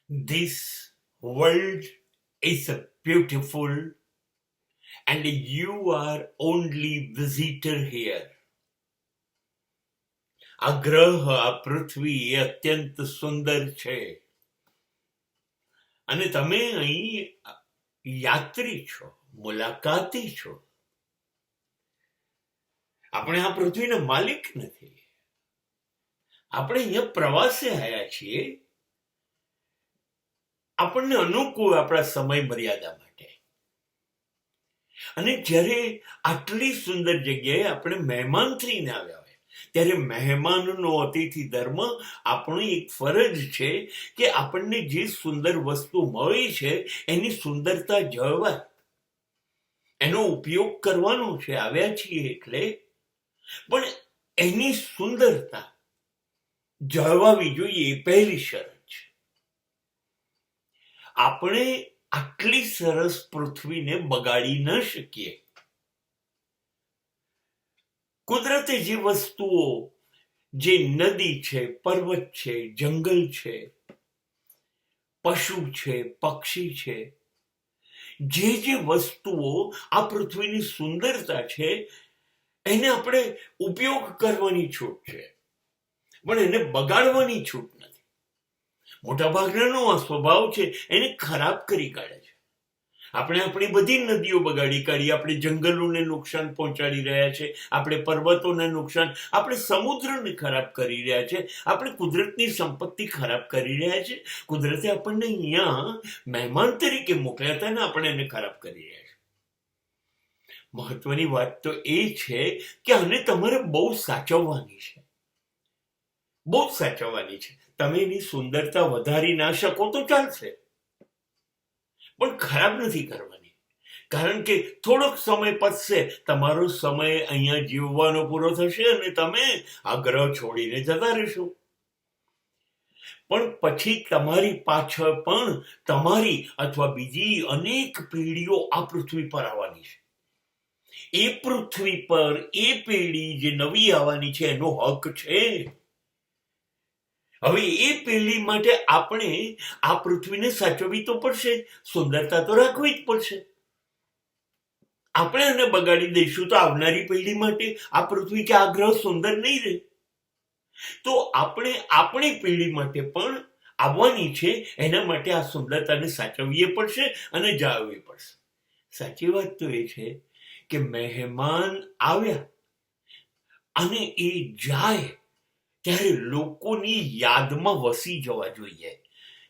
This world is beautiful and you are only visitor here. આ ગ્રહ, આ પૃથ્વી એ અત્યંત સુંદર છે અને તમે અહીં યાત્રી છો, મુલાકાતી છો. આપણે આ પૃથ્વીના માલિક નથી. આપણે અહીંયા પ્રવાસે આવ્યા છીએ, આપણને અનુકૂળ આપણા સમય મર્યાદા માટે. અને જ્યારે આટલી સુંદર જગ્યાએ આપણે મહેમાન થઈને આવ્યા હોય ત્યારે મહેમાનનો અતિથિ ધર્મ આપણી એક ફરજ છે કે આપણને જે સુંદર વસ્તુ મળી છે એની સુંદરતા જળવાય, એનો ઉપયોગ કરવાનો છે. આવ્યા છીએ એટલે પણ એની સુંદરતા જળવાવી જોઈએ, એ પહેલી શરત છે. આપણે આટલી સરસ પૃથ્વીને બગાડી ન શકીએ. કુદરતે જે વસ્તુઓ, જે નદી છે, પર્વત છે, જંગલ છે, પશુ છે, પક્ષી છે, જે વસ્તુઓ આ પૃથ્વીની સુંદરતા છે એને આપણે ઉપયોગ કરવાની છૂટ છે, પણ એને બગાડવાની છૂટ નથી. મોટાભાગનાનો આ સ્વભાવ છે, એને ખરાબ કરી કાઢે છે. આપણે આપણી બધી નદીઓ બગાડી કાઢી, આપણે જંગલોને નુકસાન પહોંચાડી રહ્યા છે, આપણે પર્વતોને નુકસાન, આપણે સમુદ્રને ખરાબ કરી રહ્યા છે, આપણે કુદરતની સંપત્તિ ખરાબ કરી રહ્યા છે. કુદરતે આપણને અહીંયા મહેમાન તરીકે મોકલ્યા હતા ને આપણે એને ખરાબ કરી રહ્યા છે. મહત્વની વાત તો એ છે કે આને તમારે બહુ સાચવવાની છે, બહુ જ સાચવવાની છે. તમે એની સુંદરતા વધારી ના શકો તો ચાલશે, પણ ખરાબ નથી કરવાની. કારણ કે થોડોક સમય પછશે, તમારો સમય અહીંયા જીવવાનો પૂરો થશે અને તમે આ ગ્રહ છોડીને જતા રહેશો. પણ પછી તમારી પાછળ પણ તમારી અથવા બીજી અનેક પેઢીઓ આ પૃથ્વી પર આવવાની છે. એ પૃથ્વી પર એ પેઢી જે નવી આવવાની છે એનો હક છે. હવે એ પેઢી માટે આપણે આ પૃથ્વીને સાચવવી તો પડશે, સુંદરતા તો રાખવી જ પડશે. આપણે એને બગાડી દઈશું તો આવનારી પેઢી માટે આ પૃથ્વી કે આ ગ્રહ સુંદર નહીં રહે. તો આપણે આપણી પેઢી માટે પણ આવવાની છે, એના માટે આ સુંદરતાને સાચવવી પડશે અને જાળવવી પડશે. સાચી વાત તો એ છે કે મહેમાન આવ્યા અને એ જાય ત્યારે લોકોની યાદમાં વસી જવા જોઈએ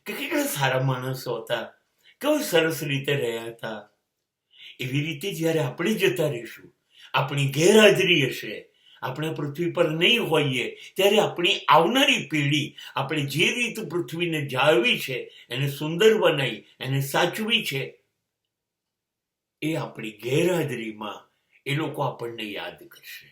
કે કેટલા સારા માણસો હતા, કેવી સરસ રીતે રહ્યા હતા. એવી રીતે જ્યારે આપણે જતા રહીશું, આપણી ગેરહાજરી હશે, આપણે પૃથ્વી પર નહીં હોઈએ, ત્યારે આપણી આવનારી પેઢી આપણે જે રીતે પૃથ્વીને જાળવી છે, એને સુંદર બનાવી, એને સાચવી છે, એ આપણી ગેરહાજરીમાં એ લોકો આપણને યાદ કરશે.